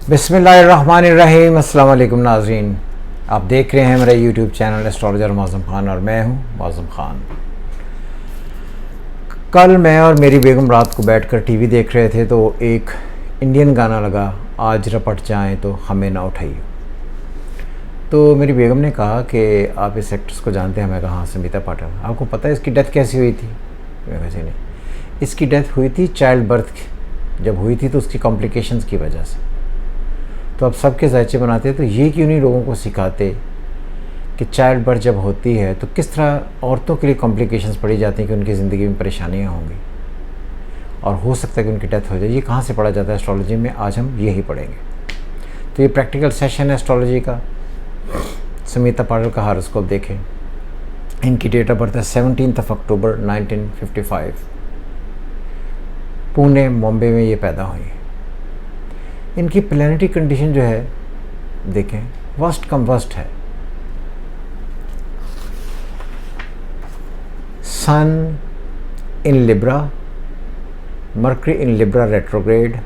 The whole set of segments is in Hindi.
बिस्मिल्लाहिर्रहमानिर्रहीम। अस्सलाम वालेकुम नाज़रीन, आप देख रहे हैं मेरा YouTube channel astrologer Mauzam Khan और मैं हूं मौज़म ख़ान। कल मैं और मेरी बेगम रात को बैठकर टीवी देख रहे थे तो एक इंडियन गाना लगा, आज रपट जाएं तो हमें ना उठाइए। तो मेरी बेगम ने कहा कि आप इस एक्ट्रेस को जानते हैं? मैं कहा हाँ, समीता पाटिल। आपको पता है इसकी डेथ कैसी हुई थी? मैं वैसे नहीं, इसकी डेथ हुई थी चाइल्ड बर्थ जब हुई थी तो उसकी कॉम्प्लिकेशंस की वजह से। तो अब सबके जायचे बनाते हैं, तो ये क्यों नहीं लोगों को सिखाते कि चाइल्ड बर्थ जब होती है तो किस तरह औरतों के लिए कॉम्प्लिकेशंस पड़ी जाती हैं कि उनकी ज़िंदगी में परेशानियां होंगी और हो सकता है कि उनकी डेथ हो जाए। ये कहाँ से पढ़ा जाता है एस्ट्रोलॉजी में? आज हम यही पढ़ेंगे। तो ये प्रैक्टिकल सेशन है एस्ट्रोलॉजी का। समीता पाटिल का हॉरोस्कोप देखें। इनकी डेट ऑफ बर्थ है 17 अक्टूबर 1955। पुणे मुंबई में ये पैदा हुई। इनकी प्लैनेटरी कंडीशन जो है देखें, वर्स्ट कम वर्स्ट है। Sun in Libra, Mercury in Libra retrograde,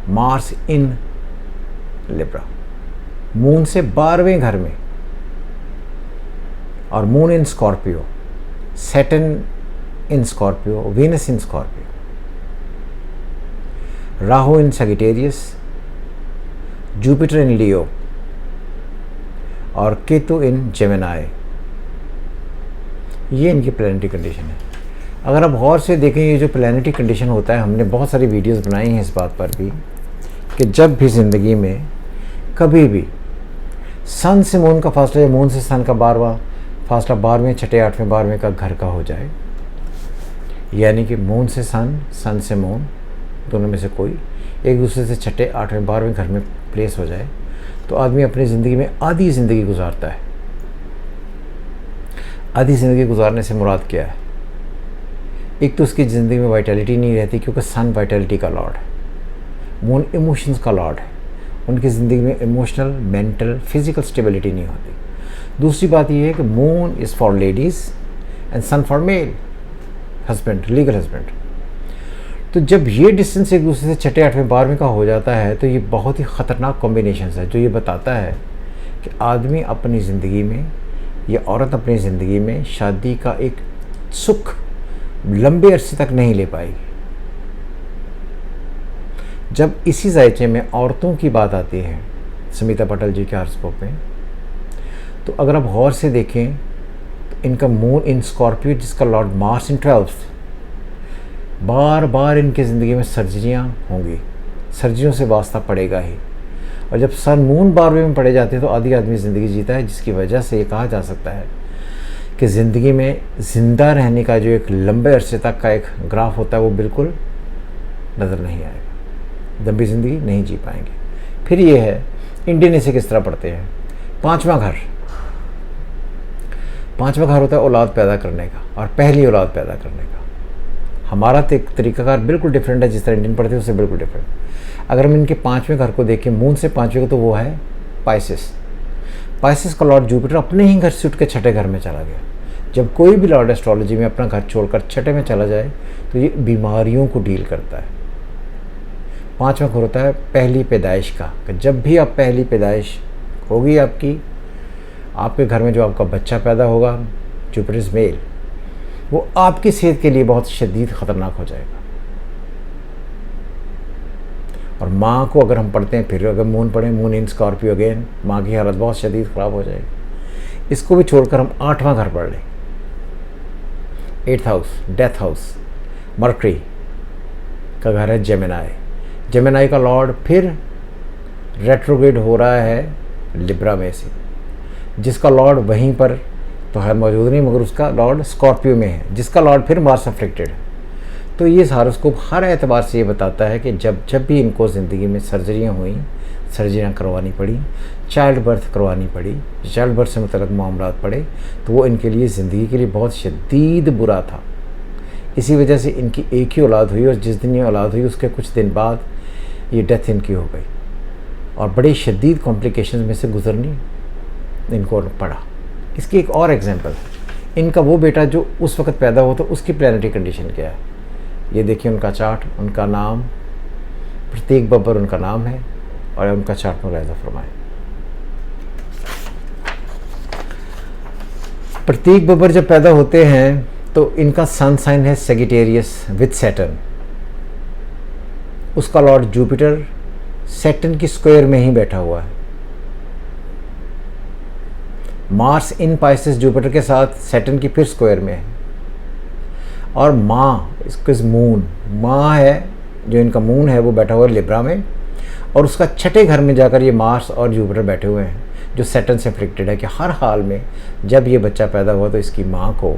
Mars in Libra, moon से 12वें घर में, और moon in Scorpio, Saturn in Scorpio, Venus in Scorpio, Rahu in Sagittarius, Jupiter in Leo और केतु इन जेमिनी। ये इनकी प्लैनेटरी कंडीशन है। अगर आप गौर से देखें, ये जो प्लैनेटरी कंडीशन होता है, हमने बहुत सारी वीडियोस बनाई हैं इस बात पर भी कि जब भी ज़िंदगी में कभी भी सन से मून का फासला या मून से सन का 12वां फासला 12वें, 6ठे, 8वें, 12वें का घर का हो जाए, यानी कि मून से सन, सन से मून, दोनों में से कोई एक दूसरे से 6ठे, 8वें, 12वें घर में प्लेस हो जाए, तो आदमी अपनी ज़िंदगी में आधी ज़िंदगी गुजारता है। आधी ज़िंदगी गुजारने से मुराद क्या है? एक तो उसकी ज़िंदगी में वाइटैलिटी नहीं रहती क्योंकि सन वाइटैलिटी का लॉर्ड है, मून इमोशंस का लॉर्ड है। उनकी ज़िंदगी में इमोशनल, मेंटल, फिजिकल स्टेबिलिटी नहीं होती। दूसरी बात यह है कि moon is for ladies and sun for male husband, legal husband. तो जब ये डिस्टेंस एक दूसरे से 6ठे, 8वें, 12वें का हो जाता है तो ये बहुत ही ख़तरनाक कॉम्बिनेशन है, जो ये बताता है कि आदमी अपनी ज़िंदगी में या औरत अपनी ज़िंदगी में शादी का एक सुख लंबे अरसे तक नहीं ले पाएगी। जब इसी जायचे में औरतों की बात आती है समीता पाटिल जी के हॉरोस्कोप में, तो अगर आप गौर से देखें तो इनका मून इन स्कॉर्पियो, जिसका लॉर्ड मार्स इन 12th, बार बार इनकी ज़िंदगी में सर्जरियाँ होंगी, सर्जरियों से वास्ता पड़ेगा ही। और जब सन मून 12वें में पड़े जाते हैं तो आधी आदमी ज़िंदगी जीता है, जिसकी वजह से ये कहा जा सकता है कि ज़िंदगी में ज़िंदा रहने का जो एक लंबे अरसे तक का एक ग्राफ होता है वो बिल्कुल नज़र नहीं आएगा, लंबी ज़िंदगी नहीं जी पाएंगे। फिर ये है इंडियन इसे किस तरह पढ़ते हैं। 5वां घर, 5वां घर होता है औलाद पैदा करने का और पहली औलाद पैदा करने का। हमारा तरीकाकार बिल्कुल डिफरेंट है, जिस तरह इंडियन पढ़ते हैं उससे बिल्कुल डिफरेंट। अगर हम इनके 5वें घर को देखें, मून से 5वें को, तो वो है पाइसेस। पाइसेस का लॉर्ड जुपिटर अपने ही घर से उठ के 6ठे घर में चला गया। जब कोई भी लॉर्ड एस्ट्रोलॉजी में अपना घर छोड़कर 6ठे में चला जाए तो ये बीमारियों को डील करता है। 5वां घर होता है पहली पैदाइश का, कि जब भी आप पहली पैदाइश होगी आपकी, आपके घर में जो आपका बच्चा पैदा होगा, जुपिटर मेल, वो आपकी सेहत के लिए बहुत शदीद ख़तरनाक हो जाएगा। और माँ को अगर हम पढ़ते हैं, फिर अगर मून पढ़ें, मून इन स्कॉर्पियो अगेन, माँ की हालत बहुत शदीद ख़राब हो जाएगी। इसको भी छोड़कर हम 8वां घर पढ़ लें, 8th house, death house, mercury का घर है जेमिनी। जेमिनी का लॉर्ड फिर रेट्रोग्रेड हो रहा है लिब्रा में से, जिसका लॉर्ड वहीं पर तो है मौजूद नहीं, मगर उसका लॉर्ड स्कॉर्पियो में है, जिसका लॉर्ड फिर मार्स अफ्लिक्टेड है। तो ये हॉरोस्कोप हर एतबार से ये बताता है कि जब भी इनको ज़िंदगी में सर्जरियाँ हुई, सर्जरियाँ करवानी पड़ी, चाइल्ड बर्थ करवानी पड़ी, चाइल्ड बर्थ से मतलब मामलात पड़े, तो वो इनके लिए ज़िंदगी के लिए बहुत शदीद बुरा था। इसी वजह से इनकी एक ही औलाद हुई और जिस दिन ये औलाद हुई उसके कुछ दिन बाद ये डेथ इनकी हो गई और बड़ी शदीद कॉम्प्लिकेशंस में से गुजरनी इनको पड़ा। इसकी एक और एग्जांपल, इनका वो बेटा जो उस वक्त पैदा हुआ तो उसकी प्लैनेटरी कंडीशन क्या है, ये देखिए उनका चार्ट, उनका नाम प्रतीक बब्बर उनका नाम है और उनका चार्ट मुलाहिजा फरमाएं। प्रतीक बब्बर जब पैदा होते हैं तो इनका सन साइन है सेजिटेरियस विद सैटर्न। उसका लॉर्ड जुपिटर सैटर्न की स्क्वायर में ही बैठा हुआ है। मार्स इन पाइसेस जुपिटर के साथ सैटर्न की फिर स्क्वायर में है। और माँ, इसको मून, माँ है जो इनका मून है वो बैठा हुआ है लिब्रा में, और उसका छठे घर में जाकर ये मार्स और जुपिटर बैठे हुए हैं जो सैटर्न से अफ्लिक्टेड है कि हर हाल में जब ये बच्चा पैदा हुआ तो इसकी माँ को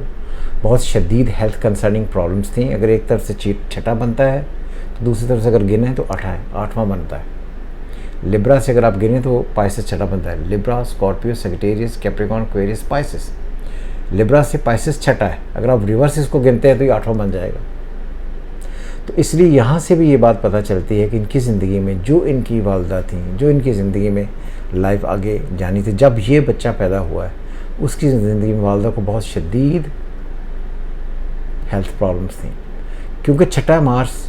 बहुत शदीद हेल्थ कंसर्निंग प्रॉब्लम्स थी। अगर एक तरफ से छठा बनता है तो दूसरी तरफ से अगर गिने तो आठवां बनता है। लिब्रा से अगर आप गिने तो पाइसेस छठा बनता है। Libra, Scorpio, Sagittarius, Capricorn, Aquarius, Pisces. Libra से पाइसेस छठा है, अगर आप रिवर्स इसको गिनते हैं तो ये आठवां बन जाएगा। तो इसलिए यहाँ से भी ये बात पता चलती है कि इनकी ज़िंदगी में जो इनकी वालदा थी, जो इनकी ज़िंदगी में लाइफ आगे जानी थी, जब ये बच्चा पैदा हुआ है उसकी ज़िंदगी में वालदा को बहुत शदीद हेल्थ प्रॉब्लम्स थी। क्योंकि छठा मार्स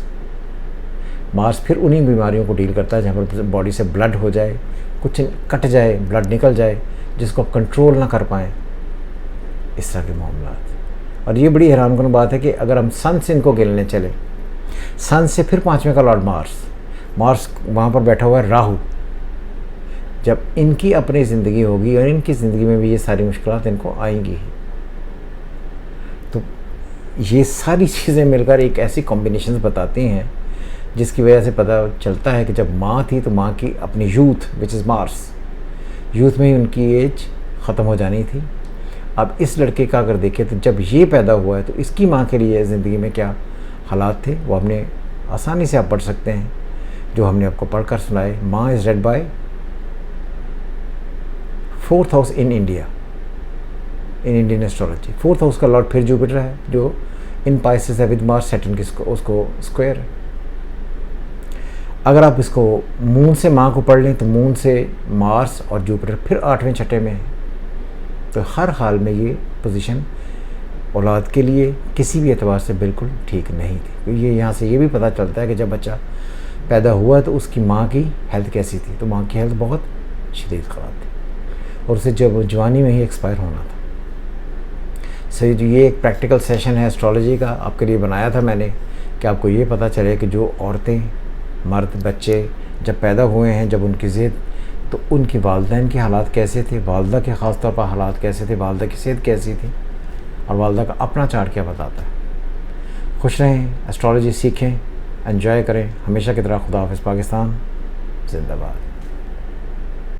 फिर उन्हीं बीमारियों को डील करता है जहाँ पर बॉडी से ब्लड हो जाए, कुछ कट जाए, ब्लड निकल जाए, जिसको आप कंट्रोल ना कर पाएँ, इस तरह के मामला। और ये बड़ी हैरानकुन बात है कि अगर हम सन से इनको गिनने चले, सन से फिर पाँचवें का लॉर्ड मार्स वहाँ पर बैठा हुआ है राहु। जब इनकी अपनी ज़िंदगी होगी और इनकी ज़िंदगी में भी ये सारी मुश्किलात इनको आएंगी, तो ये सारी चीज़ें मिलकर एक ऐसी कॉम्बिनेशंस बताती हैं जिसकी वजह से पता चलता है कि जब माँ थी तो माँ की अपनी youth which is Mars, youth में ही उनकी एज ख़त्म हो जानी थी। अब इस लड़के का अगर देखें तो जब ये पैदा हुआ है तो इसकी माँ के लिए ज़िंदगी में क्या हालात थे वो हमने आसानी से आप पढ़ सकते हैं, जो हमने आपको पढ़कर सुनाए। माँ is read by 4th house in India, in Indian astrology. 4th house का लॉर्ड फिर जुपिटर है जो इन पाइसेस है विद मार्स सैटर्न की उसको स्क्वायर है। अगर आप इसको मून से माँ को पढ़ लें तो मून से मार्स और जुपिटर फिर 8वें छठे में है। तो हर हाल में ये पोजीशन औलाद के लिए किसी भी एतबार से बिल्कुल ठीक नहीं थी। तो ये यहाँ से ये भी पता चलता है कि जब बच्चा पैदा हुआ तो उसकी माँ की हेल्थ कैसी थी। तो माँ की हेल्थ बहुत शदीद ख़राब थी और उसे जब जवानी में ही एक्सपायर होना था। सही, जो ये एक प्रैक्टिकल सेशन है एस्ट्रोलॉजी का आपके लिए बनाया था मैंने कि आपको ये पता चले कि जो औरतें, मर्द, बच्चे जब पैदा हुए हैं, जब उनकी ज़िद, तो उनकी वालदैन के हालात कैसे थे, वालदा के ख़ास तौर पर हालात कैसे थे, वालदा की सेहत कैसी थी, और वालदा का अपना चार्ट क्या बताता है। खुश रहें, एस्ट्रोलॉजी सीखें, एंजॉय करें। हमेशा की तरह खुदा हाफ़िज़। पाकिस्तान जिंदाबाद।